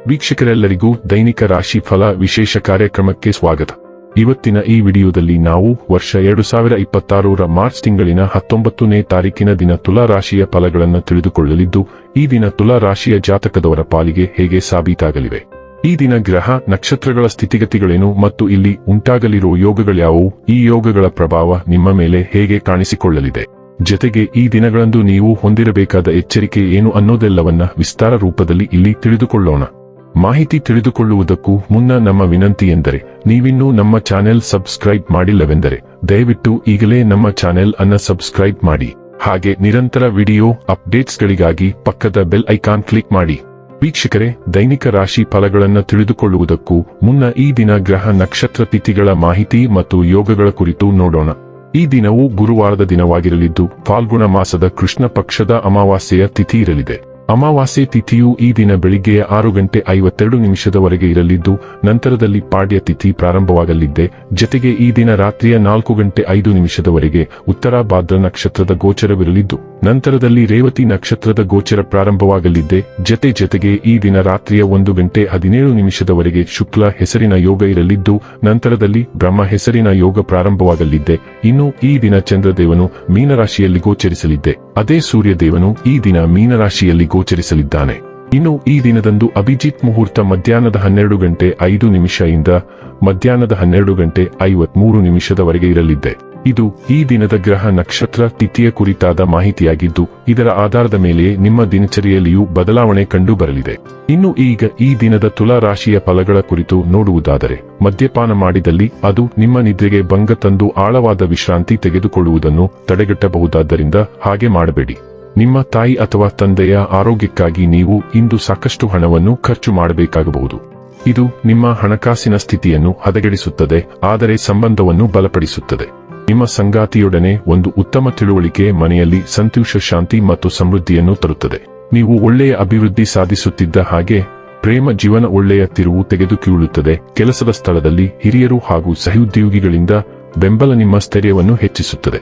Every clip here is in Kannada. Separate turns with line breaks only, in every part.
ವೀಕ್ಷಕರೆಲ್ಲರಿಗೂ ದೈನಿಕ ರಾಶಿ ಫಲ ವಿಶೇಷ ಕಾರ್ಯಕ್ರಮಕ್ಕೆ ಸ್ವಾಗತ. ಇವತ್ತಿನ ಈ ವಿಡಿಯೋದಲ್ಲಿ ನಾವು ವರ್ಷ 2026ರ ಮಾರ್ಚ್ ತಿಂಗಳಿನ 19ನೇ ತಾರೀಕಿನ ದಿನ ತುಲಾ ರಾಶಿಯ ಫಲಗಳನ್ನು ತಿಳಿದುಕೊಳ್ಳಲಿದ್ದು, ಈ ದಿನ ತುಲಾ ರಾಶಿಯ ಜಾತಕದವರ ಪಾಲಿಗೆ ಹೇಗೆ ಸಾಬೀತಾಗಲಿವೆ, ಈ ದಿನ ಗ್ರಹ ನಕ್ಷತ್ರಗಳ ಸ್ಥಿತಿಗತಿಗಳೇನು ಮತ್ತು ಇಲ್ಲಿ ಉಂಟಾಗಲಿರುವ ಯೋಗಗಳ್ಯಾವುವು, ಈ ಯೋಗಗಳ ಪ್ರಭಾವ ನಿಮ್ಮ ಮೇಲೆ ಹೇಗೆ ಕಾಣಿಸಿಕೊಳ್ಳಲಿದೆ, ಜೊತೆಗೆ ಈ ದಿನಗಳಂದು ನೀವು ಹೊಂದಿರಬೇಕಾದ ಎಚ್ಚರಿಕೆ ಏನು ಅನ್ನೋದೆಲ್ಲವನ್ನ ವಿಸ್ತಾರ ರೂಪದಲ್ಲಿ ಇಲ್ಲಿ ತಿಳಿದುಕೊಳ್ಳೋಣ. ಮಾಹಿತಿ ತಿಳಿದುಕೊಳ್ಳುವುದಕ್ಕೂ ಮುನ್ನ ನಮ್ಮ ವಿನಂತಿ ಎಂದರೆ, ನೀವಿನ್ನೂ ನಮ್ಮ ಚಾನೆಲ್ ಸಬ್ಸ್ಕ್ರೈಬ್ ಮಾಡಿಲ್ಲವೆಂದರೆ ದಯವಿಟ್ಟು ಈಗಲೇ ನಮ್ಮ ಚಾನೆಲ್ ಅನ್ನು ಸಬ್ಸ್ಕ್ರೈಬ್ ಮಾಡಿ. ಹಾಗೆ ನಿರಂತರ ವಿಡಿಯೋ ಅಪ್ಡೇಟ್ಸ್ಗಳಿಗಾಗಿ ಪಕ್ಕದ ಬೆಲ್ ಐಕಾನ್ ಕ್ಲಿಕ್ ಮಾಡಿ. ವೀಕ್ಷಕರೇ, ದೈನಿಕ ರಾಶಿ ಫಲಗಳನ್ನು ತಿಳಿದುಕೊಳ್ಳುವುದಕ್ಕೂ ಮುನ್ನ ಈ ದಿನ ಗ್ರಹ ನಕ್ಷತ್ರ ತಿಥಿಗಳ ಮಾಹಿತಿ ಮತ್ತು ಯೋಗಗಳ ಕುರಿತು ನೋಡೋಣ. ಈ ದಿನವು ಗುರುವಾರದ ದಿನವಾಗಿರಲಿದ್ದು, ಫಾಲ್ಗುಣ ಮಾಸದ ಕೃಷ್ಣ ಪಕ್ಷದ ಅಮಾವಾಸ್ಯೆಯ ತಿಥಿ ಇರಲಿದೆ. ಅಮಾವಾಸ್ಯೆ ತಿಥಿಯು ಈ ದಿನ ಬೆಳಿಗ್ಗೆಯ 6:52 ಇರಲಿದ್ದು, ನಂತರದಲ್ಲಿ ಪಾಡ್ಯ ತಿಥಿ ಪ್ರಾರಂಭವಾಗಲಿದೆ. ಜತೆಗೆ ಈ ದಿನ ರಾತ್ರಿಯ 4:05 ಉತ್ತರ ಭಾದ್ರ ನಕ್ಷತ್ರದ ಗೋಚರವಿರಲಿದ್ದು, ನಂತರದಲ್ಲಿ ರೇವತಿ ನಕ್ಷತ್ರದ ಗೋಚರ ಪ್ರಾರಂಭವಾಗಲಿದೆ. ಜತೆಗೆ ಈ ದಿನ ರಾತ್ರಿಯ 1:17 ಶುಕ್ಲ ಹೆಸರಿನ ಯೋಗ ಇರಲಿದ್ದು, ನಂತರದಲ್ಲಿ ಬ್ರಹ್ಮ ಹೆಸರಿನ ಯೋಗ ಪ್ರಾರಂಭವಾಗಲಿದೆ. ಇನ್ನು ಈ ದಿನ ಚಂದ್ರದೇವನು ಮೀನರಾಶಿಯಲ್ಲಿ ಗೋಚರಿಸಲಿದೆ. ಅದೇ ಸೂರ್ಯದೇವನು ಈ ದಿನ ಮೀನರಾಶಿಯಲ್ಲಿ ಗೋಚರಿಸಲಿದ್ದಾನೆ. ಇನ್ನು ಈ ದಿನದಂದು ಅಭಿಜಿತ್ ಮುಹೂರ್ತ ಮಧ್ಯಾಹ್ನದ 12:05 ಇಂದ ಮಧ್ಯಾಹ್ನದ 12:53 ಇರಲಿದೆ. ಇದು ಈ ದಿನದ ಗ್ರಹ ನಕ್ಷತ್ರ ತಿಥಿಯ ಕುರಿತಾದ ಮಾಹಿತಿಯಾಗಿದ್ದು, ಇದರ ಆಧಾರದ ಮೇಲೆ ನಿಮ್ಮ ದಿನಚರಿಯಲ್ಲಿಯೂ ಬದಲಾವಣೆ ಕಂಡು ಬರಲಿದೆ. ಇನ್ನು ಈಗ ಈ ದಿನದ ತುಲಾ ರಾಶಿಯ ಫಲಗಳ ಕುರಿತು ನೋಡುವುದಾದರೆ, ಮದ್ಯಪಾನ ಮಾಡಿದಲ್ಲಿ ಅದು ನಿಮ್ಮ ನಿದ್ರೆಗೆ ಭಂಗ ತಂದು ಆಳವಾದ ವಿಶ್ರಾಂತಿ ತೆಗೆದುಕೊಳ್ಳುವುದನ್ನು ತಡೆಗಟ್ಟಬಹುದಾದ್ದರಿಂದ ಹಾಗೆ ಮಾಡಬೇಡಿ. ನಿಮ್ಮ ತಾಯಿ ಅಥವಾ ತಂದೆಯ ಆರೋಗ್ಯಕ್ಕಾಗಿ ನೀವು ಇಂದು ಸಾಕಷ್ಟು ಹಣವನ್ನು ಖರ್ಚು ಮಾಡಬೇಕಾಗಬಹುದು. ಇದು ನಿಮ್ಮ ಹಣಕಾಸಿನ ಸ್ಥಿತಿಯನ್ನು ಹದಗೆಡಿಸುತ್ತದೆ, ಆದರೆ ಸಂಬಂಧವನ್ನು ಬಲಪಡಿಸುತ್ತದೆ. ನಿಮ್ಮ ಸಂಗಾತಿಯೊಡನೆ ಒಂದು ಉತ್ತಮ ತಿಳುವಳಿಕೆ ಮನೆಯಲ್ಲಿ ಸಂತೋಷ, ಶಾಂತಿ ಮತ್ತು ಸಮೃದ್ಧಿಯನ್ನು ತರುತ್ತದೆ. ನೀವು ಒಳ್ಳೆಯ ಅಭಿವೃದ್ಧಿ ಸಾಧಿಸುತ್ತಿದ್ದ ಹಾಗೆ ಪ್ರೇಮ ಜೀವನ ಒಳ್ಳೆಯ ತಿರುವು ತೆಗೆದುಕೊಳ್ಳುತ್ತದೆ. ಕೆಲಸದ ಸ್ಥಳದಲ್ಲಿ ಹಿರಿಯರು ಹಾಗೂ ಸಹೋದ್ಯೋಗಿಗಳಿಂದ ಬೆಂಬಲ ನಿಮ್ಮ ಸ್ಥೈರ್ಯವನ್ನು ಹೆಚ್ಚಿಸುತ್ತದೆ.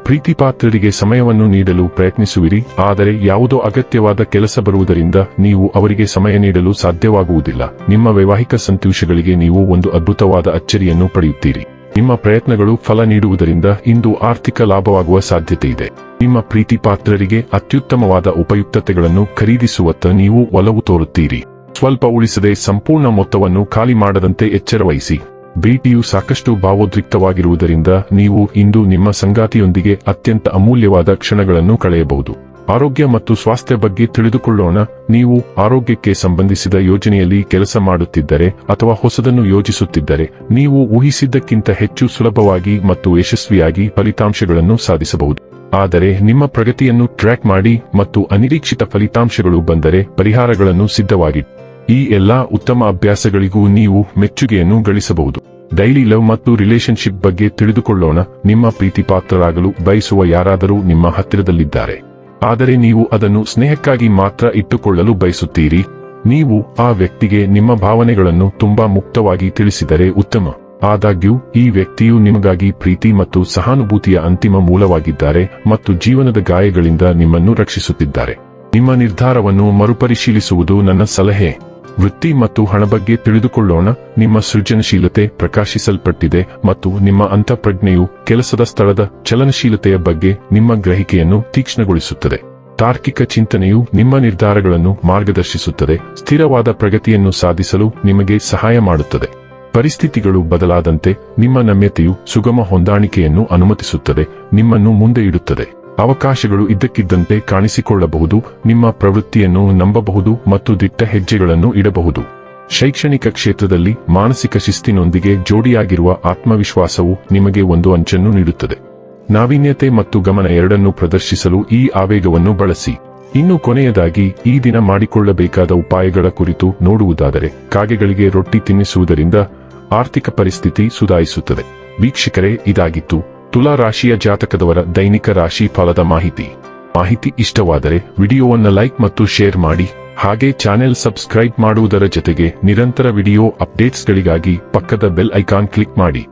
ಪ್ರೀತಿಪಾತ್ರರಿಗೆ ಸಮಯವನ್ನು ನೀಡಲು ಪ್ರಯತ್ನಿಸುವಿರಿ, ಆದರೆ ಯಾವುದೋ ಅಗತ್ಯವಾದ ಕೆಲಸ ಬರುವುದರಿಂದ ನೀವು ಅವರಿಗೆ ಸಮಯ ನೀಡಲು ಸಾಧ್ಯವಾಗುವುದಿಲ್ಲ. ನಿಮ್ಮ ವೈವಾಹಿಕ ಸಂತೋಷಗಳಿಗೆ ನೀವು ಒಂದು ಅದ್ಭುತವಾದ ಅಚ್ಚರಿಯನ್ನು ಪಡೆಯುತ್ತೀರಿ. ನಿಮ್ಮ ಪ್ರಯತ್ನಗಳು ಫಲ ನೀಡುವುದರಿಂದ ಇಂದು ಆರ್ಥಿಕ ಲಾಭವಾಗುವ ಸಾಧ್ಯತೆ ಇದೆ. ನಿಮ್ಮ ಪ್ರೀತಿಪಾತ್ರರಿಗೆ ಅತ್ಯುತ್ತಮವಾದ ಉಪಯುಕ್ತತೆಗಳನ್ನು ಖರೀದಿಸುವತ್ತ ನೀವು ಒಲವು ತೋರುತ್ತೀರಿ. ಸ್ವಲ್ಪ ಉಳಿಸದೆ ಸಂಪೂರ್ಣ ಮೊತ್ತವನ್ನು ಖಾಲಿ ಮಾಡದಂತೆ ಎಚ್ಚರವಹಿಸಿ. ಭೇಟಿಯು ಸಾಕಷ್ಟು ಭಾವೋದ್ರಿಕ್ತವಾಗಿರುವುದರಿಂದ ನೀವು ಇಂದು ನಿಮ್ಮ ಸಂಗಾತಿಯೊಂದಿಗೆ ಅತ್ಯಂತ ಅಮೂಲ್ಯವಾದ ಕ್ಷಣಗಳನ್ನು ಕಳೆಯಬಹುದು. ಆರೋಗ್ಯ ಮತ್ತು ಸ್ವಾಸ್ಥ್ಯ ಬಗ್ಗೆ ತಿಳಿದುಕೊಳ್ಳೋಣ. ನೀವು ಆರೋಗ್ಯಕ್ಕೆ ಸಂಬಂಧಿಸಿದ ಯೋಜನೆಯಲ್ಲಿ ಕೆಲಸ ಮಾಡುತ್ತಿದ್ದರೆ ಅಥವಾ ಹೊಸದನ್ನು ಯೋಜಿಸುತ್ತಿದ್ದರೆ, ನೀವು ಊಹಿಸಿದ್ದಕ್ಕಿಂತ ಹೆಚ್ಚು ಸುಲಭವಾಗಿ ಮತ್ತು ಯಶಸ್ವಿಯಾಗಿ ಫಲಿತಾಂಶಗಳನ್ನು ಸಾಧಿಸಬಹುದು. ಆದರೆ ನಿಮ್ಮ ಪ್ರಗತಿಯನ್ನು ಟ್ರ್ಯಾಕ್ ಮಾಡಿ ಮತ್ತು ಅನಿರೀಕ್ಷಿತ ಫಲಿತಾಂಶಗಳು ಬಂದರೆ ಪರಿಹಾರಗಳನ್ನು ಸಿದ್ಧವಾಗಿ. ಈ ಎಲ್ಲಾ ಉತ್ತಮ ಅಭ್ಯಾಸಗಳಿಗೂ ನೀವು ಮೆಚ್ಚುಗೆಯನ್ನು ಗಳಿಸಬಹುದು. ಡೈಲಿ ಲವ್ ಮತ್ತು ರಿಲೇಶನ್ಶಿಪ್ ಬಗ್ಗೆ ತಿಳಿದುಕೊಳ್ಳೋಣ. ನಿಮ್ಮ ಪ್ರೀತಿಪಾತ್ರರಾಗಲು ಬಯಸುವ ಯಾರಾದರೂ ನಿಮ್ಮ ಹತ್ತಿರದಲ್ಲಿದ್ದಾರೆ, ಆದರೆ ನೀವು ಅದನ್ನು ಸ್ನೇಹಕ್ಕಾಗಿ ಮಾತ್ರ ಇಟ್ಟುಕೊಳ್ಳಲು ಬಯಸುತ್ತೀರಿ. ನೀವು ಆ ವ್ಯಕ್ತಿಗೆ ನಿಮ್ಮ ಭಾವನೆಗಳನ್ನು ತುಂಬಾ ಮುಕ್ತವಾಗಿ ತಿಳಿಸಿದರೆ ಉತ್ತಮ. ಆದಾಗ್ಯೂ ಈ ವ್ಯಕ್ತಿಯು ನಿಮಗಾಗಿ ಪ್ರೀತಿ ಮತ್ತು ಸಹಾನುಭೂತಿಯ ಅಂತಿಮ ಮೂಲವಾಗಿದ್ದಾರೆ ಮತ್ತು ಜೀವನದ ಗಾಯಗಳಿಂದ ನಿಮ್ಮನ್ನು ರಕ್ಷಿಸುತ್ತಿದ್ದಾರೆ. ನಿಮ್ಮ ನಿರ್ಧಾರವನ್ನು ಮರುಪರಿಶೀಲಿಸುವುದು ನನ್ನ ಸಲಹೆ. ವೃತ್ತಿ ಮತ್ತು ಹಣ ಬಗ್ಗೆ ತಿಳಿದುಕೊಳ್ಳೋಣ. ನಿಮ್ಮ ಸೃಜನಶೀಲತೆ ಪ್ರಕಾಶಿಸಲ್ಪಟ್ಟಿದೆ ಮತ್ತು ನಿಮ್ಮ ಅಂತಃಪ್ರಜ್ಞೆಯು ಕೆಲಸದ ಸ್ಥಳದ ಚಲನಶೀಲತೆಯ ಬಗ್ಗೆ ನಿಮ್ಮ ಗ್ರಹಿಕೆಯನ್ನು ತೀಕ್ಷ್ಣಗೊಳಿಸುತ್ತದೆ. ತಾರ್ಕಿಕ ಚಿಂತನೆಯು ನಿಮ್ಮ ನಿರ್ಧಾರಗಳನ್ನು ಮಾರ್ಗದರ್ಶಿಸುತ್ತದೆ, ಸ್ಥಿರವಾದ ಪ್ರಗತಿಯನ್ನು ಸಾಧಿಸಲು ನಿಮಗೆ ಸಹಾಯ ಮಾಡುತ್ತದೆ. ಪರಿಸ್ಥಿತಿಗಳು ಬದಲಾದಂತೆ ನಿಮ್ಮ ನಮ್ಯತೆಯು ಸುಗಮ ಹೊಂದಾಣಿಕೆಯನ್ನು ಅನುಮತಿಸುತ್ತದೆ, ನಿಮ್ಮನ್ನು ಮುಂದೆ ಇಡುತ್ತದೆ. ಅವಕಾಶಗಳು ಇದ್ದಕ್ಕಿದ್ದಂತೆ ಕಾಣಿಸಿಕೊಳ್ಳಬಹುದು. ನಿಮ್ಮ ಪ್ರವೃತ್ತಿಯನ್ನು ನಂಬಬಹುದು ಮತ್ತು ದಿಟ್ಟ ಹೆಜ್ಜೆಗಳನ್ನು ಇಡಬಹುದು. ಶೈಕ್ಷಣಿಕ ಕ್ಷೇತ್ರದಲ್ಲಿ ಮಾನಸಿಕ ಶಿಸ್ತಿನೊಂದಿಗೆ ಜೋಡಿಯಾಗಿರುವ ಆತ್ಮವಿಶ್ವಾಸವು ನಿಮಗೆ ಒಂದು ಅಂಚನ್ನು ನೀಡುತ್ತದೆ. ನಾವೀನ್ಯತೆ ಮತ್ತು ಗಮನ ಎರಡನ್ನೂ ಪ್ರದರ್ಶಿಸಲು ಈ ಆವೇಗವನ್ನು ಬಳಸಿ. ಇನ್ನು ಕೊನೆಯದಾಗಿ ಈ ದಿನ ಮಾಡಿಕೊಳ್ಳಬೇಕಾದ ಉಪಾಯಗಳ ಕುರಿತು ನೋಡುವುದಾದರೆ, ಕಾಗೆಗಳಿಗೆ ರೊಟ್ಟಿ ತಿನ್ನಿಸುವುದರಿಂದ ಆರ್ಥಿಕ ಪರಿಸ್ಥಿತಿ ಸುಧಾರಿಸುತ್ತದೆ. ವೀಕ್ಷಕರೇ, ಇದಾಗಿತ್ತು ತುಲಾ ರಾಶಿಯ ಜಾತಕದವರ ದೈನಿಕ ರಾಶಿ ಫಲದ ಮಾಹಿತಿ ಇಷ್ಟವಾದರೆ ವಿಡಿಯೋವನ್ನು ಲೈಕ್ ಮತ್ತು ಶೇರ್ ಮಾಡಿ. ಹಾಗೆ ಚಾನೆಲ್ ಸಬ್ಸ್ಕ್ರೈಬ್ ಮಾಡುವುದರ ಜೊತೆಗೆ ನಿರಂತರ ವಿಡಿಯೋ ಅಪ್ಡೇಟ್ಸ್ಗಳಿಗಾಗಿ ಪಕ್ಕದ ಬೆಲ್ ಐಕಾನ್ ಕ್ಲಿಕ್ ಮಾಡಿ.